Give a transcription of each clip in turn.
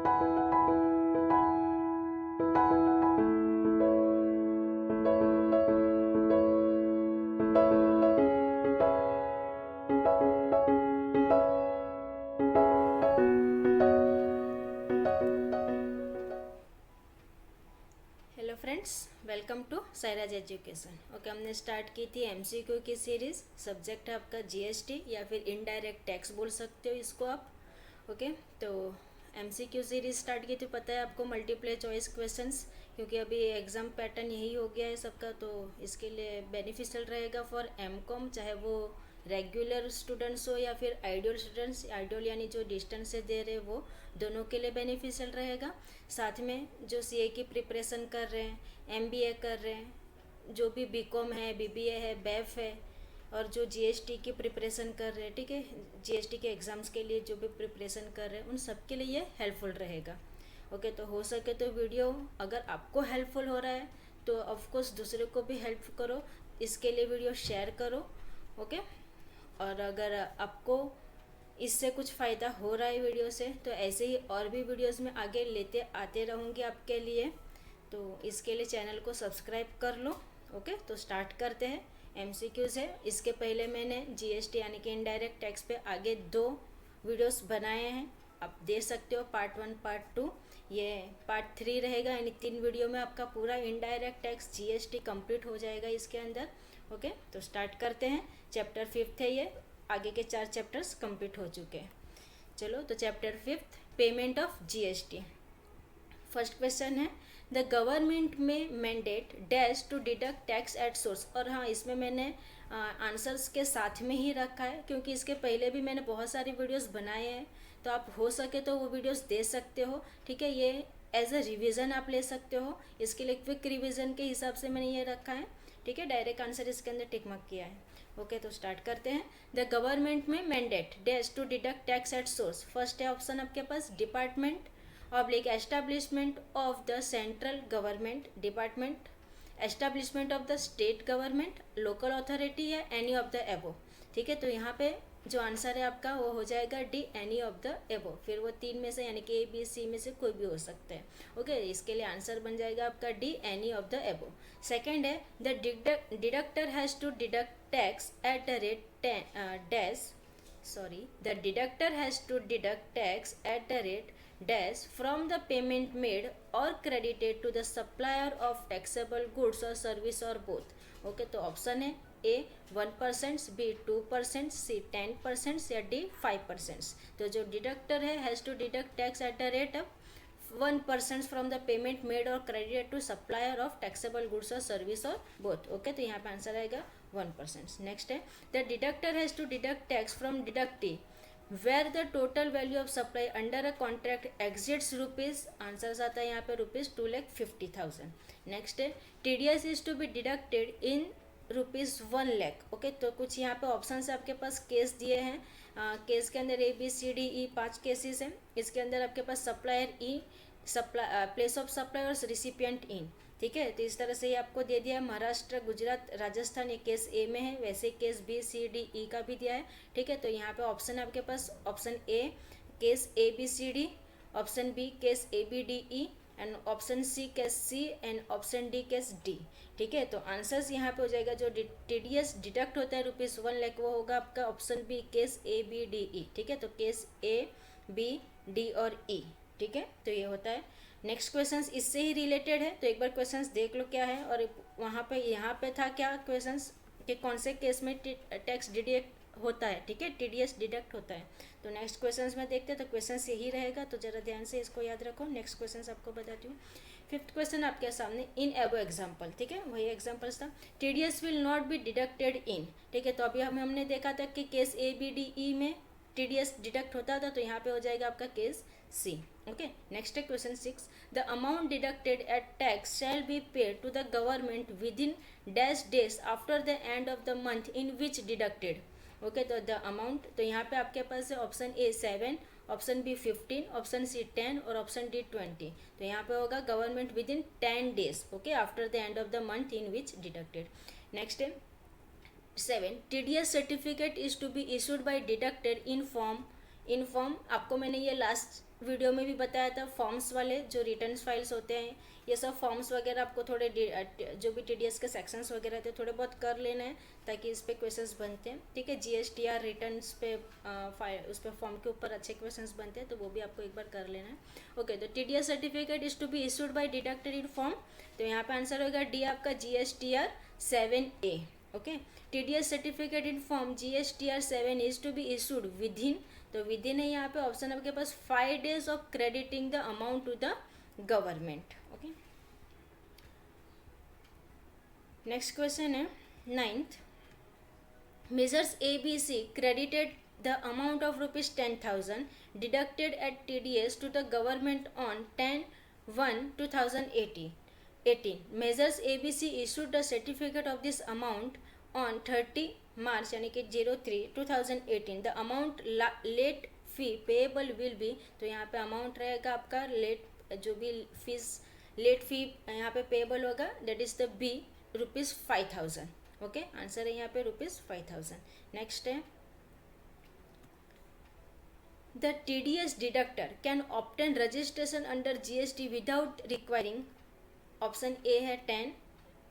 Hello friends, welcome to Sairaj education. Okay, हमने start की थी एमसीक्यू की सीरीज़। सब्जेक्ट है आपका जीएसटी या फिर इनडायरेक्ट टैक्स बोल सकते हो इसको आप। ओके, तो एमसीक्यू सीरीज़ स्टार्ट की थी, पता है आपको, मल्टीप्ले चॉइस क्वेश्चंस, क्योंकि अभी एग्ज़ाम पैटर्न यही हो गया है सबका, तो इसके लिए बेनिफिशियल रहेगा फॉर एमकॉम, चाहे वो रेगुलर स्टूडेंट्स हो या फिर आइडियल स्टूडेंट्स। आइडियल यानी जो डिस्टेंस से दे रहे हैं, वो दोनों के लिए बेनिफिशियल रहेगा। साथ में जो सीए की प्रिपरेशन कर रहे हैं, एमबीए कर रहे हैं, जो भी बीकॉम है, बीबीए है, बैफ है, और जो जीएसटी की प्रिपरेशन कर रहे हैं, ठीक है, जीएसटी के एग्ज़ाम्स के लिए जो भी प्रिपरेशन कर रहे हैं, उन सब के लिए ये हेल्पफुल रहेगा। ओके, तो हो सके तो वीडियो अगर आपको हेल्पफुल हो रहा है तो ऑफकोर्स दूसरे को भी हेल्प करो, इसके लिए वीडियो शेयर करो। ओके, और अगर आपको इससे कुछ फ़ायदा हो रहा है वीडियो से, तो ऐसे ही और भी वीडियोस में आगे लेते आते रहूँगी आपके लिए, तो इसके लिए चैनल को सब्सक्राइब कर लो। ओके, तो स्टार्ट करते हैं एमसीक्यू से। इसके पहले मैंने जीएसटी यानी कि इनडायरेक्ट टैक्स पे आगे 2 वीडियोस बनाए हैं, आप देख सकते हो, पार्ट 1 पार्ट 2। ये पार्ट 3 रहेगा, यानी 3 वीडियो में आपका पूरा इनडायरेक्ट टैक्स जीएसटी कंप्लीट हो जाएगा इसके अंदर। ओके, तो स्टार्ट करते हैं। चैप्टर 5 है ये, आगे के 4 चैप्टर्स कंप्लीट हो चुके हैं। चलो, तो chapter 5, payment of GST. First question है, the government may mandate dash to deduct tax at source. और हाँ, इसमें मैंने आंसर्स के साथ में ही रखा है, क्योंकि इसके पहले भी मैंने बहुत सारी वीडियोस बनाए हैं, तो आप हो सके तो वो वीडियोस देख सकते हो। ठीक है, ये एज अ रिविज़न आप ले सकते हो, इसके लिए क्विक रिविज़न के हिसाब से मैंने ये रखा है। ठीक है, डायरेक्ट आंसर इसके अंदर टिक मार्क किया है। ओके, तो स्टार्ट करते हैं। The government may mandate dash to deduct tax at source. First है ऑप्शन आपके पास, department oblique establishment of the central government, department, establishment of the state government, local authority या any of the above. ठीक है, तो यहाँ पे जो आंसर है आपका वो हो जाएगा डी, एनी ऑफ द एबो। फिर वो 3 में से यानी कि ए बी सी में से कोई भी हो सकता है। ओके, इसके लिए आंसर बन जाएगा आपका D, any of the above. Second है, the deductor has to deduct tax at the rate dash, the deductor has to deduct tax at the rate dash from the payment made or credited to the supplier of taxable goods or service or both. Okay, तो option है ए 1%, B 2%, सी 10% या D 5%। तो जो deductor है has to deduct tax at the rate of 1% from the payment made और credited to supplier of taxable goods और service और both. Okay, तो यहाँ पे आंसर आएगा 1%। नेक्स्ट है, the deductor has to deduct tax from deductee where the total value of supply under a contract exceeds rupees, answer आता है यहाँ पे ₹2,50,000। नेक्स्ट है, TDS is to be deducted in ₹1,00,000। Okay, तो कुछ यहाँ पे ऑप्शन से आपके पास केस दिए हैं। केस के अंदर A B C D E 5 cases हैं। इसके अंदर आपके पास supplier E, place of supply और रिसिपिएंट इन। ठीक है, तो इस तरह से ये आपको दे दिया है। महाराष्ट्र, गुजरात, राजस्थान, ये केस ए में है, वैसे case B C D E का भी दिया है। ठीक है, तो यहाँ पे ऑप्शन आपके पास option A case A B C D, option B case A B D E, and option C case C, and option D case D. ठीक है, तो आंसर्स यहाँ पे हो जाएगा, जो टीडीएस डिडक्ट होता है ₹1,00,000, वो होगा आपका option B case A B D E. ठीक है, तो केस ए बी डी और ई। ठीक है, तो ये होता है। नेक्स्ट क्वेश्चंस इससे ही रिलेटेड है, तो एक बार क्वेश्चंस देख लो क्या है, और वहाँ पे यहाँ पे था क्या क्वेश्चंस कि कौन से केस में टैक्स डिडक्ट होता है। ठीक है, टीडीएस डिडक्ट होता है। तो नेक्स्ट क्वेश्चंस में देखते हैं, तो क्वेश्चंस यही रहेगा, तो जरा ध्यान से इसको याद रखो। नेक्स्ट क्वेश्चंस आपको बताती हूँ। 5th क्वेश्चन आपके सामने, इन एबो एग्जाम्पल। ठीक है, वही एग्जाम्पल्स था। TDS will not be deducted in. ठीक है, तो अभी हमने देखा था कि case A B D E में टीडीएस डिडक्ट होता था, तो यहाँ पे हो जाएगा आपका केस सी। ओके, नेक्स्ट है question 6, the amount deducted at tax shall be paid to the government with in dash days after the end of the month in which deducted. Okay, तो द अमाउंट, तो यहाँ पे आपके पास है option A 7, option B 15, option C 10 और option D 20। तो यहाँ पे होगा government with in 10 days, okay, after the end of the month in which deducted. Next है 7, TDS certificate is to be issued by deducted in form in form, आपको मैंने ये last video में भी बताया था, फॉर्म्स वाले जो रिटर्न फाइल्स होते हैं, ये सब फॉर्म्स वगैरह आपको थोड़े जो भी टीडीएस के सेक्शंस वगैरह थे थोड़े बहुत कर लेना है, ताकि इस पे क्वेश्चंस बनते हैं, ठीक है। जीएसटीआर रिटर्न्स पे उस पे फॉर्म के ऊपर अच्छे क्वेश्चंस बनते हैं, तो वो भी आपको एक बार कर लेना है। ओके, तो TDS certificate is to be issued by deducted in form, तो यहाँ पे आंसर होगा डी आपका GSTR 7A। Okay, TDS certificate in form GSTR 7 is to be issued within, तो विद इन है यहाँ पे ऑप्शन आपके पास 5 days of crediting the amount to the government. Okay, next question है 9th, measures ABC credited the amount of rupees 10,000 deducted at TDS to the government on 10/1/2018. Measures ABC issued the certificate of this amount on 30 March यानी कि 03/2018. The amount late fee payable will be, तो यहाँ पे amount रहेगा आपका late, जो भी fees late fee यहाँ पे पेएबल होगा, that is the B ₹5,000। Okay, answer है यहाँ पे ₹5,000। नेक्स्ट है, the TDS deductor can obtain registration under GST without requiring, option A है 10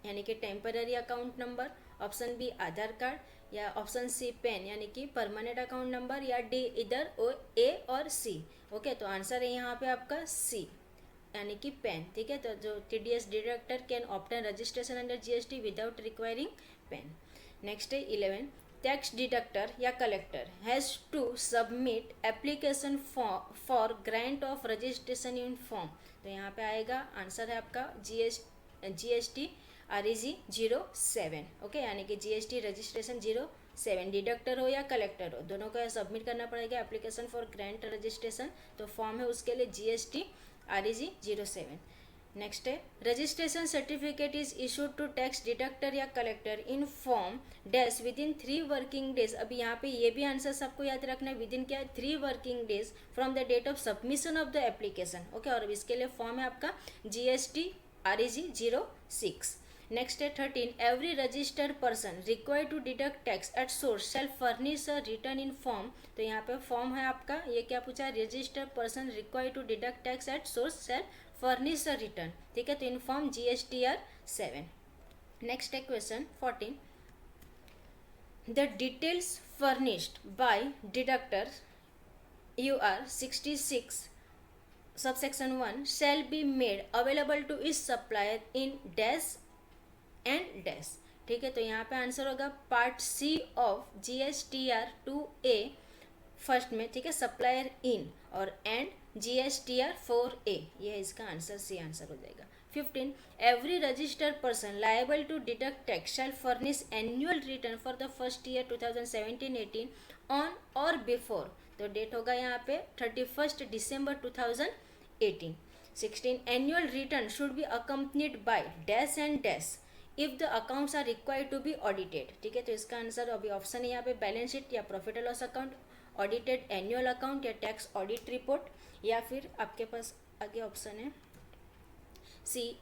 यानी कि temporary account number, option B Aadhaar card, या ऑप्शन सी पेन यानी कि परमानेंट अकाउंट नंबर, या डी इधर ए और सी। ओके, तो आंसर है यहाँ पे आपका सी यानी कि पेन, ठीक है। तो जो TDS deductor can obtain registration under GST without requiring PAN. Next है 11, टैक्स डिडक्टर या collector has to submit application for grant of registration in form, तो यहाँ पे आएगा आंसर है आपका GST REG 07। ओके, यानी कि GST रजिस्ट्रेशन 07, डिडक्टर हो या कलेक्टर हो, दोनों को सबमिट करना पड़ेगा एप्लीकेशन फॉर ग्रांट रजिस्ट्रेशन, तो फॉर्म है उसके लिए GST REG 07। नेक्स्ट है, registration certificate is issued to tax deductor या collector in form dash within 3 working days. अभी यहाँ पे ये भी आंसर सबको याद रखना है, विद इन क्या है 3 working days from the date of submission of the application. Okay, और इसके लिए फॉर्म है आपका GST REG 06। नेक्स्ट है 13, every registered person required to deduct tax at source shall furnish a return in form, तो यहाँ पे फॉर्म है आपका, ये क्या पूछा है, registered person required to deduct tax at source shall furnish a return, ठीक है, तो इन फॉर्म GSTR 7। नेक्स्ट है question 14, the details furnished by deductor UR 66 subsection 1 shall be made available to each supplier in dash and dash, ठीक है। तो यहाँ पे answer होगा part C of GSTR 2A first में, ठीक है, सप्लायर इन, और एंड GSTR 4A, ये इसका आंसर सी आंसर हो जाएगा। 15, every registered person liable to deduct tax shall furnish annual return for the first year 2017-18 on और बिफोर, तो डेट होगा यहाँ पे 31 December 2018। 16, annual return should be accompanied by dash and dash if the accounts are required to be audited, ठीक है। तो इसका answer अभी ऑप्शन है यहाँ पे बैलेंस शीट या profit and loss account, audited annual account या टैक्स ऑडिट रिपोर्ट, या फिर आपके पास आगे ऑप्शन है सी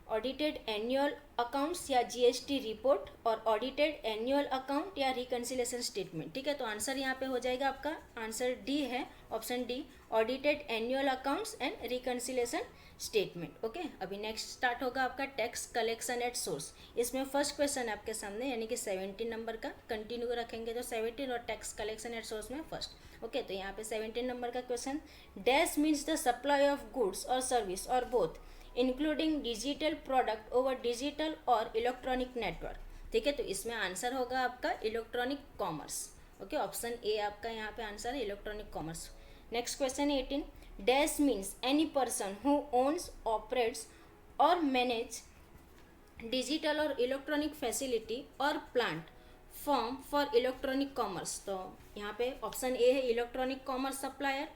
ऑडिटेड एनुअल अकाउंट्स या GST रिपोर्ट, और ऑडिटेड एनुअल अकाउंट या रिकन्सिलेशन स्टेटमेंट, ठीक है। तो आंसर यहाँ पे हो जाएगा आपका आंसर डी है, option D, audited annual accounts and reconciliation statement. Okay, अभी नेक्स्ट स्टार्ट होगा आपका टैक्स कलेक्शन एट सोर्स। इसमें फर्स्ट क्वेश्चन आपके सामने यानी कि 17 नंबर का कंटिन्यू रखेंगे, तो 17 और टैक्स कलेक्शन एट सोर्स में फर्स्ट। ओके, तो यहाँ पे 17 नंबर का question, dash means the supply of goods और सर्विस और both including digital product over digital और इलेक्ट्रॉनिक नेटवर्क, ठीक है। तो इसमें आंसर होगा आपका electronic commerce. Okay, option A आपका यहाँ पे आंसर है electronic commerce. Next question 18, dash means any person who owns operates और मैनेज डिजिटल और इलेक्ट्रॉनिक फैसिलिटी और platform for electronic commerce, तो यहाँ पे ऑप्शन ए है electronic commerce supplier,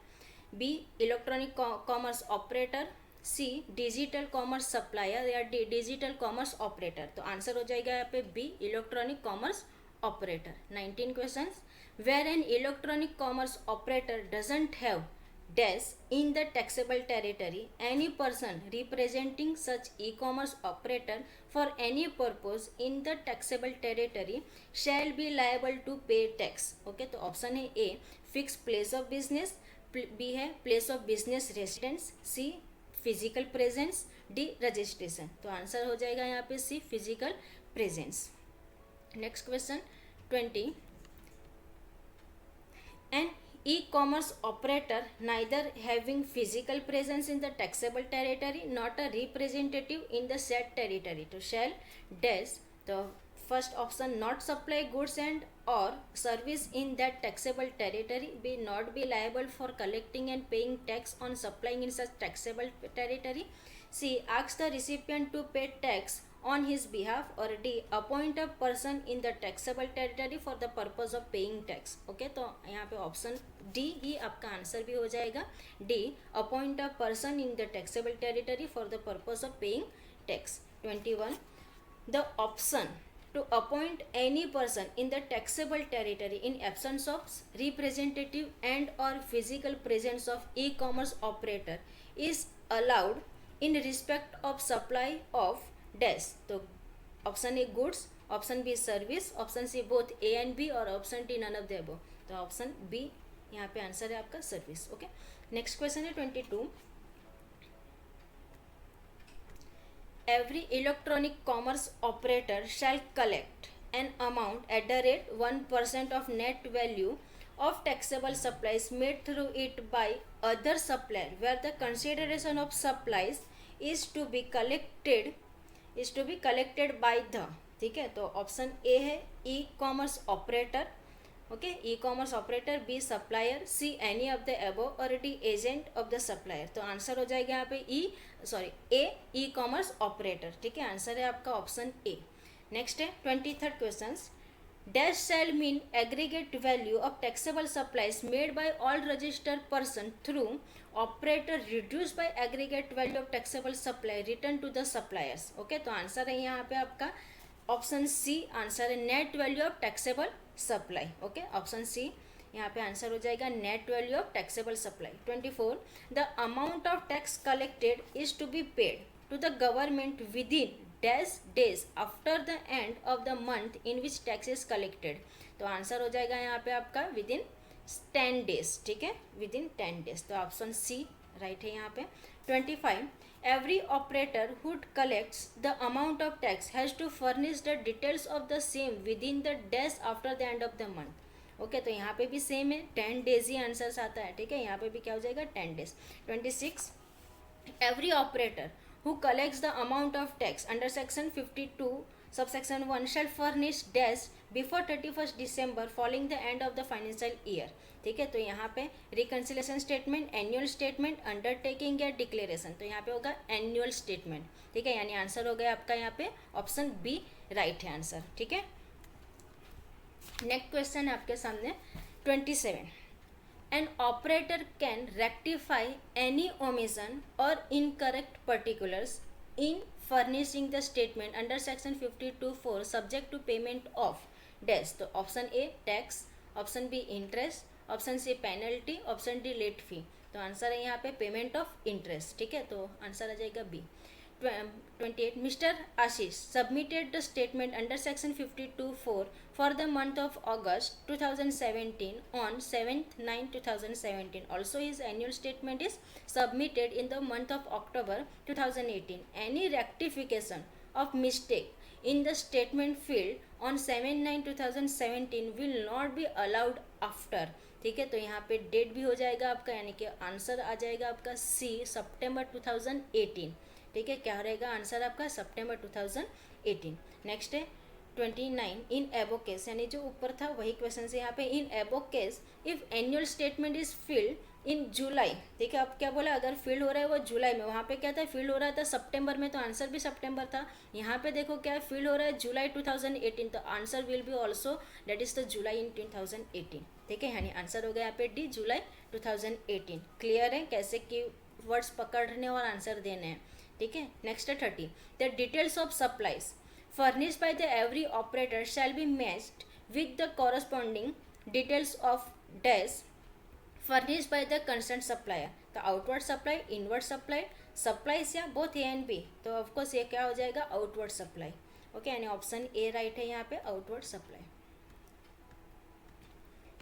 B electronic commerce operator, C digital commerce supplier, या D digital commerce operator, तो answer हो जाएगा यहाँ पे B electronic commerce operator. 19 questions, where an electronic commerce operator doesn't have dash in the taxable territory, any person representing such e-commerce operator for any purpose in the taxable territory shall be liable to pay tax. Okay, तो option है A fixed place of business, B है place of business residence, C physical presence, D registration. तो answer हो जाएगा यहाँ पे C physical presence. Next question 20. An e-commerce operator neither having physical presence in the taxable territory not a representative in the said territory to shall dash the first option not supply goods and or service in that taxable territory, be not be liable for collecting and paying tax on supplying in such taxable territory, c asks the recipient to pay tax on his behalf, or D appoint a person in the taxable territory for the purpose of paying tax. Okay, तो यहाँ पे option D ही आपका answer भी हो जाएगा. D appoint a person in the taxable territory for the purpose of paying tax. 21. The option to appoint any person in the taxable territory in absence of representative and or physical presence of e-commerce operator is allowed in respect of supply of dash. तो option A goods, option B service, option C both A and B और option D none of the above. तो option B यहाँ पे answer है आपका service. Okay, next question है 22. Every electronic commerce operator shall collect an amount at the rate 1% of net value of taxable supplies made through it by other supplier where the consideration of supplies is to be collected by the. ठीक है, तो option A है e commerce operator. Okay, e commerce operator, B supplier, C any of the above और D agent of the supplier. तो answer हो जाएगा यहाँ पे ए ई कॉमर्स ऑपरेटर. ठीक है, आंसर है आपका ऑप्शन ए. नेक्स्ट है 23rd question. Dash shall mean aggregate value of taxable supplies made by all registered person through operator reduce by aggregate value of taxable supply return to the suppliers. Okay, तो answer है यहाँ पे आपका option C. Answer है net value of taxable supply. Okay, option C यहाँ पे answer हो जाएगा net value of taxable supply. 24. The amount of tax collected is to be paid to the government with in dash days after the end of the month in which tax is collected. तो answer हो जाएगा यहाँ पे आपका with in 10 days. ठीक है, with in 10 days. तो option सी right है यहाँ पे. 25. Every operator who collects the amount of tax has to furnish the details of the same within the days after the end of the month. Okay, तो यहाँ पे भी same है 10 days ही answers आता है. ठीक है, यहाँ पे भी क्या हो जाएगा 10 days. 26. Every operator who collects the amount of tax under section 52 subsection 1 shall furnish dash before 31st December following the end of the financial year. ठीक है, तो यहाँ पे reconciliation statement, annual statement, undertaking या डिक्लेरेशन. तो यहाँ पे होगा एनुअल स्टेटमेंट. ठीक है, यानी आंसर हो गया आपका यहाँ पे ऑप्शन बी राइट है आंसर. ठीक है, नेक्स्ट क्वेश्चन है आपके सामने 27. An operator can rectify any omission or incorrect particulars in furnishing the statement under section 52(4) subject to payment of dash. तो option A tax, option B interest, option C penalty, option D late fee. तो answer है यहाँ पे payment of interest. ठीक है, तो answer आ जाएगा B. 28. Mister Ashish submitted the statement under section 52(4) for the month of August 2017 on 7/9/2017. Also his annual statement is submitted in the month of October 2018. Any rectification of mistake in the statement field on 7/9/2017 will not be allowed after. ठीक है, तो यहाँ पे date भी हो जाएगा आपका, यानी कि आंसर आ जाएगा आपका सी सितंबर 2018. ठीक है, क्या रहेगा आंसर आपका सितंबर 2018. नेक्स्ट है 29. इन एबो केस, यानी जो ऊपर था वही क्वेश्चन से यहाँ पे. In above case if annual statement is filled in July. ठीक है, अब क्या बोला, अगर फील्ड हो रहा है वो जुलाई में, वहाँ पे क्या था फील्ड हो रहा था सितंबर में, तो आंसर भी सितंबर था. यहाँ पे देखो क्या है, फील्ड हो रहा है जुलाई 2018, तो answer will be also that is the July in 2018. ठीक है, यानी आंसर हो गया यहाँ पे डी जुलाई 2018. क्लियर है कैसे की वर्ड्स पकड़ने और आंसर देने हैं. ठीक है, नेक्स्ट है 30. The details of supplies furnished by the every operator shall be matched with the corresponding details of dash furnish by the concern supplier. तो outward supply, inward supply, supplies या both A and B, तो of course ये क्या हो जाएगा, outward supply. Okay, यानी option A right है यहाँ पे, outward supply.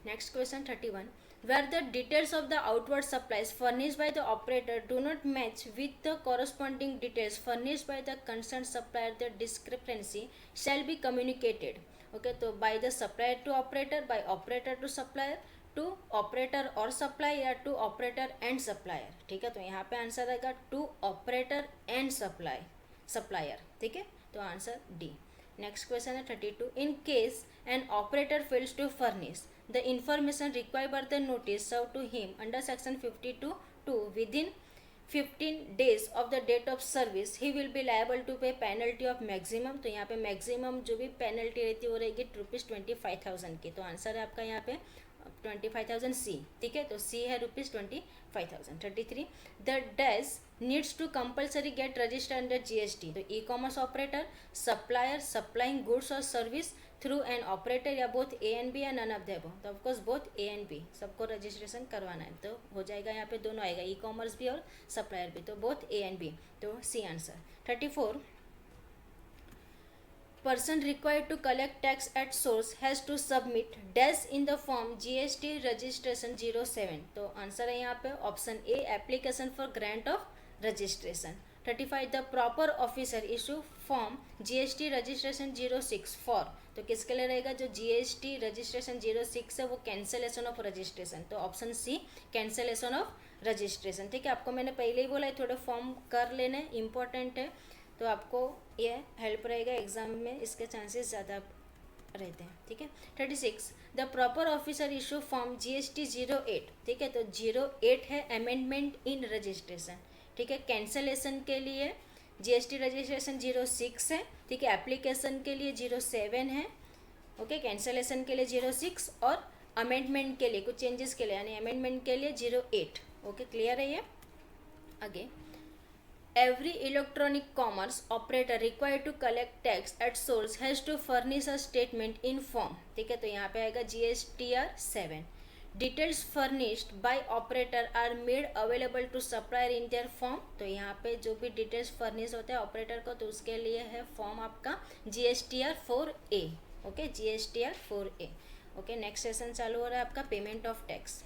Next question 31, where the details of the outward supplies furnished by the operator do not match with the corresponding details furnished by the concerned supplier, the discrepancy shall be communicated. Okay, तो by the supplier to operator, by operator to supplier, to operator और supply या to operator and supplier. ठीक है, तो यहाँ पे answer आएगा to operator and supplier. ठीक है, तो आंसर डी। नेक्स्ट क्वेश्चन है 32, in case an operator fails to furnish the information required by the notice served to him under section 52(2) within 15 days of the date of service, he will be liable to pay penalty of maximum। तो यहाँ पे maximum जो भी penalty रहती है वो रहेगी ₹25,000 की। तो आंसर है आपका यहाँ पे 25,000 सी। ठीक है, तो सी है ₹25,000। 33, the dash needs to compulsory get registered under GST. तो e commerce operator, supplier supplying goods और सर्विस थ्रू एन ऑपरेटर या बोथ ए एंड बी या नन ऑफ द अबव। तो of course both A and B सबको registration करवाना है, तो हो जाएगा यहाँ पे दोनों आएगा, ई कॉमर्स भी और सप्लायर भी, तो बोथ ए एंड बी, तो C answer. 34, person required to collect tax at source has to submit dash in the form GST registration 07। तो आंसर है यहाँ पे option A, application for grant of registration. 35, the proper officer issue form GST registration 06 for. तो किसके लिए रहेगा, जो GST registration 06 है वो कैंसलेशन ऑफ रजिस्ट्रेशन, तो option C cancellation of registration. ठीक है, आपको मैंने पहले ही बोला है थोड़े फॉर्म कर लेने, इंपॉर्टेंट है, तो आपको ये हेल्प रहेगा एग्जाम में, इसके चांसेस ज़्यादा रहते हैं। ठीक है, 36, the proper officer issue form GST 08। ठीक है, तो 08 है अमेंडमेंट इन रजिस्ट्रेशन। ठीक है, कैंसलेशन के लिए GST रजिस्ट्रेशन 06 है। ठीक है, एप्लीकेशन के लिए 07 है। ओके, कैंसलेशन के लिए 06 और अमेंडमेंट के लिए कुछ चेंजेस के लिए यानी अमेंडमेंट के लिए 08। ओके, क्लियर है ये। आगे, every electronic commerce operator required to collect tax at source has to furnish a statement in form। ठीक है, तो यहाँ पे आएगा GSTR 7। Details furnished by operator are made available to supplier in their form। तो यहाँ पे जो भी डिटेल्स फर्निश होते हैं ऑपरेटर को, तो उसके लिए है फॉर्म आपका GSTR 4A। Okay, GSTR 4A। Okay, next session चालू हो रहा है आपका पेमेंट ऑफ टैक्स।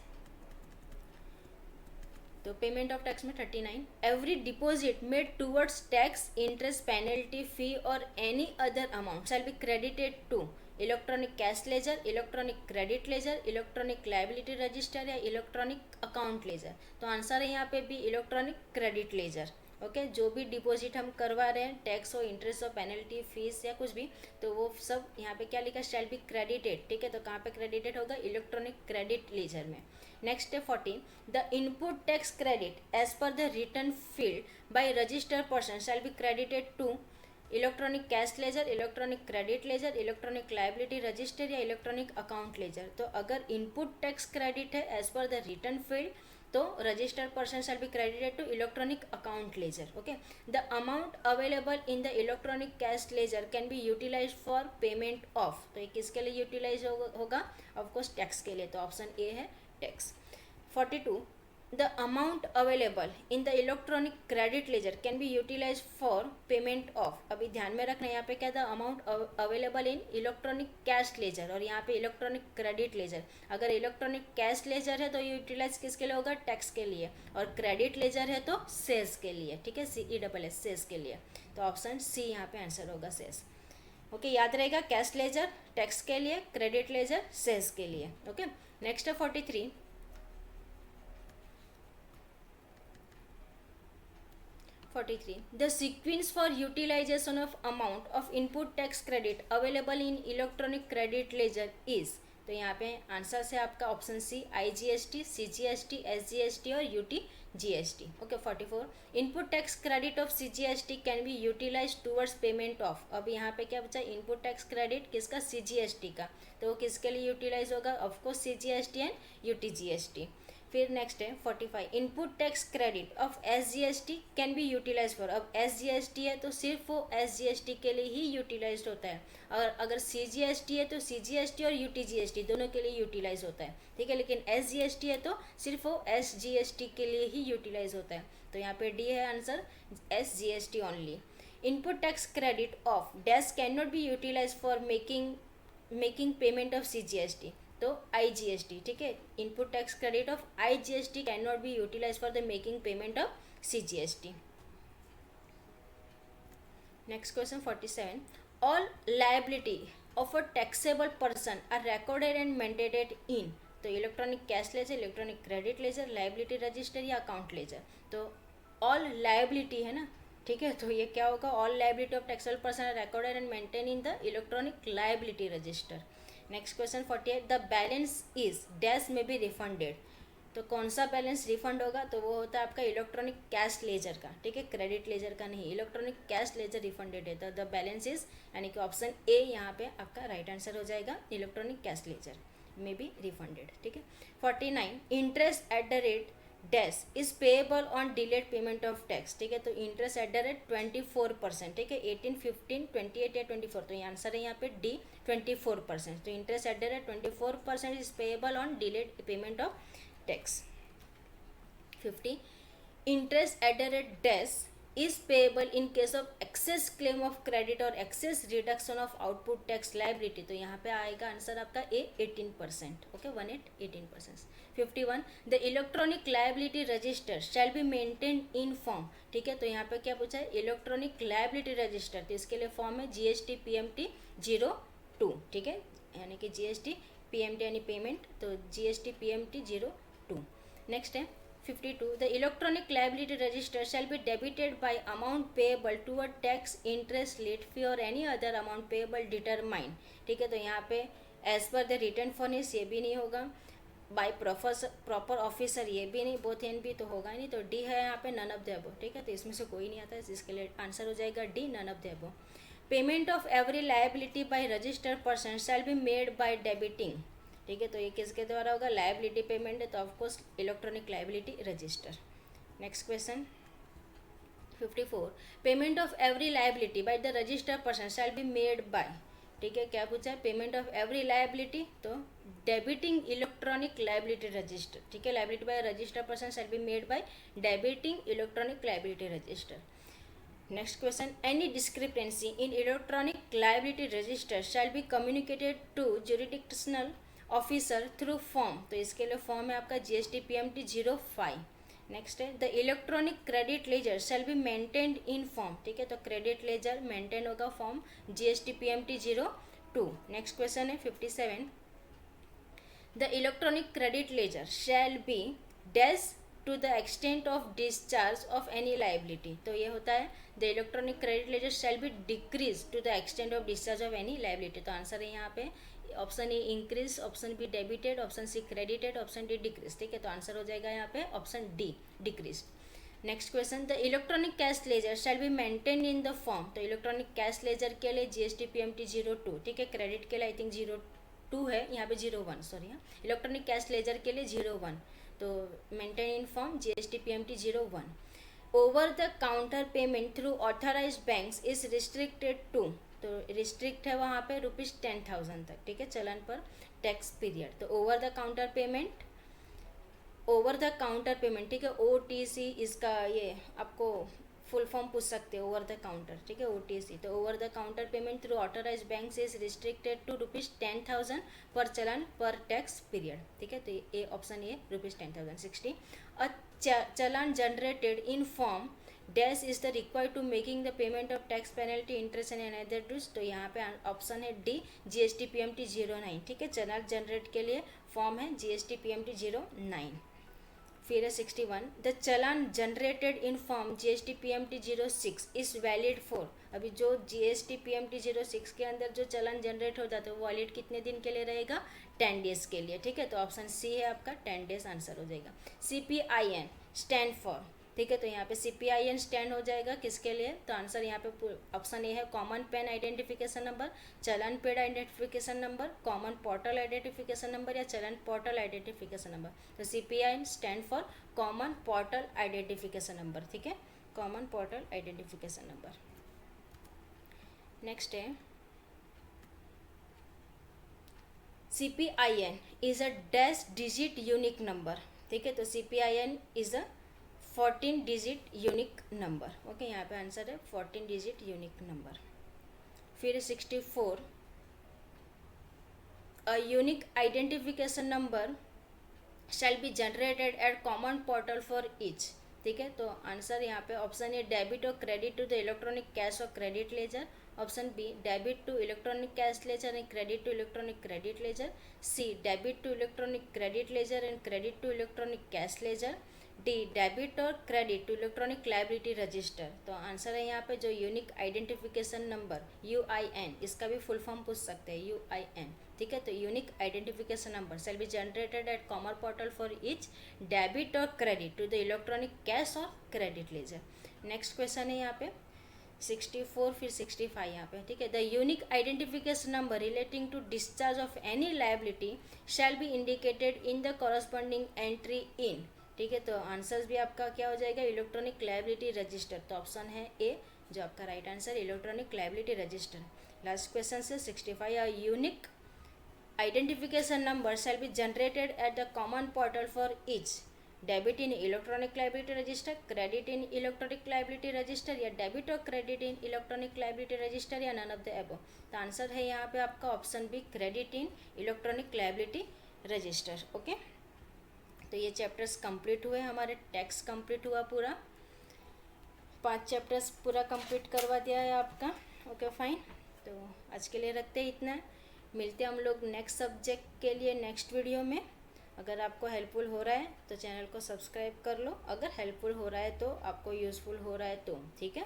तो पेमेंट ऑफ टैक्स में 39, every deposit made towards tax interest penalty fee or any other amount shall be credited to electronic cash ledger, electronic credit ledger, electronic liability register या electronic account ledger. तो answer है यहाँ पे भी electronic credit laser. Okay, जो भी deposit हम करवा रहे हैं, टैक्स हो, इंटरेस्ट हो, पेनल्टी, फीस या कुछ भी, तो वो सब यहाँ पे क्या लिखा, शैल बी क्रेडिटेड। ठीक है, तो कहाँ पे क्रेडिटेड होगा, इलेक्ट्रॉनिक क्रेडिट लेजर में। नेक्स्ट है 40, the input tax credit as per the return filed by registered person shall be credited to electronic cash ledger, electronic credit ledger, electronic liability register या electronic account ledger. तो अगर input tax credit है as per the return filed, तो registered person shall be credited to electronic account ledger. Okay, the amount available in the electronic cash laser can be utilise for payment of. तो ये किसके लिए utilize होगा, of course tax के लिए, तो option A है tax. 42, the amount available in the electronic credit ledger can be utilized for payment of। अभी ध्यान में रखना, यहाँ पे क्या था, अमाउंट अवेलेबल इन इलेक्ट्रॉनिक कैश लेजर और यहाँ पे इलेक्ट्रॉनिक क्रेडिट लेजर। अगर इलेक्ट्रॉनिक कैश लेजर है तो यूटिलाइज किसके लिए होगा, टैक्स के लिए, और क्रेडिट लेजर है तो सेल्स के लिए। ठीक है, CESS सेल्स के लिए, तो ऑप्शन सी यहाँ पे आंसर होगा, सेल्स। ओके, याद रहेगा, कैश लेजर टैक्स के लिए, क्रेडिट लेजर सेल्स के लिए। ओके, नेक्स्ट है 43, the sequence for utilization of amount of input tax credit available in electronic credit ledger is। तो यहाँ पे आंसर से आपका option C, IGST, CGST, SGST और UTGST। Okay, 44, input tax credit of CGST can be utilize towards payment of. अब यहाँ पे क्या बचा, इनपुट टैक्स क्रेडिट किसका, CGST का, तो वो किसके लिए यूटिलाइज होगा, ऑफकोर्स CGST एंड UTGST। फिर नेक्स्ट है 45, input tax credit of SGST can be utilise for. अब SGST है तो सिर्फ वो SGST के लिए ही यूटिलाइज होता है, और अगर CGST है तो CGST और UTGST दोनों के लिए यूटिलाइज होता है, ठीक है। लेकिन SGST है तो सिर्फ वो SGST के लिए ही यूटिलाइज होता है, तो यहाँ पे डी है answer, SGST only. Input tax credit of dash can not be utilise for making payment of CGST, तो IGST, ठीक है। Input tax credit of IGST can not be utilise for the making payment of CGST। Next question 47, all liability of a taxable person are recorded and maintained in, तो electronic cash ledger, electronic credit ledger, liability register या account ledger. तो all liability है ना, ठीक है, तो ये क्या होगा, all liability of taxable person are recorded and maintain in the electronic liability register. Next question 48, the balance is dash में बी रिफंडेड, तो कौन सा बैलेंस रिफंड होगा, तो वो होता है आपका इलेक्ट्रॉनिक कैश लेजर का, ठीक है, क्रेडिट लेजर का नहीं, इलेक्ट्रॉनिक कैश लेजर रिफंडेड है, तो द बैलेंस इज, यानी कि ऑप्शन ए यहाँ पे आपका राइट आंसर हो जाएगा, इलेक्ट्रॉनिक कैश लेजर में बी रिफंडेड, ठीक है। 49, interest at the rate dash is payable on delayed payment of tax, ठीक है, तो इंटरेस्ट एट द रेट 24%, ठीक है, 18, 15, 28 या 24, तो ये आंसर है यहाँ पे डी 24%, तो interest at the rate 24% is payable on delayed payment of tax. 50, interest at the rate dash is payable in case of excess claim of credit or excess reduction of output tax liability, तो यहाँ पे आएगा answer आपका A 18%, okay, 18%। 51, the electronic liability register shall be maintained in form, ठीक है, तो यहाँ पे क्या पूछा है, इलेक्ट्रॉनिक लायबिलिटी रजिस्टर, तो इसके लिए फॉर्म है GST PMT 02, ठीक है, यानी कि GST PMT यानी पेमेंट, तो GST PMT 02। नेक्स्ट है 52, the electronic liability register shall be debited by amount payable toward tax, interest, late fee or any other amount payable determine, ठीक है, तो यहाँ पे as per the return furnish ये भी नहीं होगा, बाय प्रॉपर ऑफिसर ये भी नहीं, बोथ एन भी तो होगा नहीं, तो डी है यहाँ पे नन ऑफ द अबव, ठीक है, तो इसमें से कोई नहीं आता है, जिसके लिए आंसर हो जाएगा D none of the above. Payment of every liability by registered person shall be made by debiting, ठीक है, तो ये किसके द्वारा होगा, लायबिलिटी पेमेंट है, तो of course electronic liability register. Next question 54, payment of every liability by the registered person shall be made by, ठीक है, क्या पूछा है, पेमेंट ऑफ एवरी लायबिलिटी, तो डेबिटिंग इलेक्ट्रॉनिक लायबिलिटी रजिस्टर, ठीक है, liability by registered person shall be made by debiting electronic liability register. Next question, any discrepancy in electronic liability register shall be communicated to jurisdictional officer through form, तो इसके लिए form है आपका GST PMT 05। Next है the electronic credit ledger shall be maintained in form, ठीक है, तो credit ledger maintain होगा form GST PMT 02। Next question है 57, the electronic credit ledger shall be dash to the extent of discharge of any liability, तो ये होता है the electronic credit ledger shall be decrease to the extent of discharge of any liability, तो answer है यहाँ पे option A increase, option B debited, option C credited, option D decrease, ठीक है, तो आंसर हो जाएगा यहाँ पे option D decrease. Next question, the electronic cash ledger shall be maintain in the form, तो इलेक्ट्रॉनिक कैश लेजर के लिए GST PMT 02, ठीक है, क्रेडिट के लिए आई थिंक 02 है, यहाँ पे 01, सॉरी, हाँ, इलेक्ट्रॉनिक कैश लेजर के लिए 01, तो maintain in form GST PMT 01। Over the counter payment through authorize banks is restricted to, तो रिस्ट्रिक्ट है वहाँ पे ₹10,000 तक, ठीक है, चलन पर टैक्स पीरियड, तो ओवर द काउंटर पेमेंट, ठीक है, OTC इसका ये आपको फुल फॉर्म पूछ सकते हो, ओवर द काउंटर, ठीक है, OTC, तो over the counter payment through authorize bank is restricted to ₹10,000 पर चलन पर टैक्स पीरियड, ठीक है, तो ये ऑप्शन ये ₹10,000। 60, a challan generated in form dash is the required to making the payment of tax penalty interest and other dues, तो यहाँ पे ऑप्शन है डी GST PMT 09, ठीक है, चलन जनरेट के लिए फॉर्म है GST PMT 09। फिर है 61, the challan generated in form GST PMT 06 is valid for, अभी जो GST PMT 06 के अंदर जो चलान जनरेट होता है तो वो वैलिड कितने दिन के लिए रहेगा, 10 डेज के लिए, ठीक है, तो ऑप्शन सी है आपका 10 डेज आंसर हो जाएगा। CPIN स्टैंड फॉर, ठीक है। तो यहाँ पे CPIN स्टैंड हो जाएगा किसके लिए, तो आंसर यहाँ पे ऑप्शन ए है कॉमन पेन आइडेंटिफिकेशन नंबर, चलन paid identification number, common portal identification number या चलन पोर्टल आइडेंटिफिकेशन नंबर। तो CPIN stand for common portal identification number, ठीक है, common portal identification number. Next है CPIN is a dash digit unique number, ठीक है। तो CPIN is a 14 digit unique number, okay, यहाँ पे आंसर है 14 डिजिट यूनिक नंबर। फिर 64 a unique identification number shall be generated at common portal for each, ठीक है। तो आंसर यहाँ पे ऑप्शन ए डेबिट और credit to the electronic cash or credit ledger, option B debit to electronic cash ledger and credit to electronic credit ledger, C debit to electronic credit ledger and credit to electronic cash ledger, D debit और credit to electronic liability register. तो answer है यहाँ पे जो unique identification number UIN, इसका भी full form पूछ सकते हैं UIN, ठीक है। तो unique identification number shall be generated at common portal for each debit और credit to the electronic cash or credit ledger. Next question है यहाँ पे 64 फिर 65 यहाँ पे, ठीक है। The unique identification number relating to discharge of any liability shall be indicated in the corresponding entry in, ठीक है। तो आंसर्स भी आपका क्या हो जाएगा, इलेक्ट्रॉनिक लायबिलिटी रजिस्टर। तो ऑप्शन है ए जो आपका right answer electronic liability register. Last question से 65 a unique identification number shall be generated at the common portal for each debit in electronic liability register, credit in electronic liability register या debit और credit in electronic liability register या none of the above. तो answer है यहाँ पे आपका option B credit in electronic liability register, okay. तो ये चैप्टर्स कंप्लीट हुए, हमारे टैक्स कंप्लीट हुआ पूरा, 5 चैप्टर्स पूरा कंप्लीट करवा दिया है आपका, ओके फाइन। तो आज के लिए रखते हैं इतना, मिलते हैं हम लोग नेक्स्ट सब्जेक्ट के लिए नेक्स्ट वीडियो में। अगर आपको हेल्पफुल हो रहा है तो चैनल को सब्सक्राइब कर लो, अगर हेल्पफुल हो रहा है तो आपको यूज़फुल हो रहा है तो, ठीक है।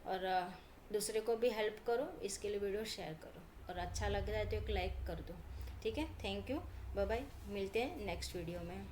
और दूसरे को भी हेल्प करो, इसके लिए वीडियो शेयर करो, और अच्छा लग रहा है तो एक लाइक कर दो, ठीक है। थैंक यू, बाय बाय, मिलते हैं नेक्स्ट वीडियो में।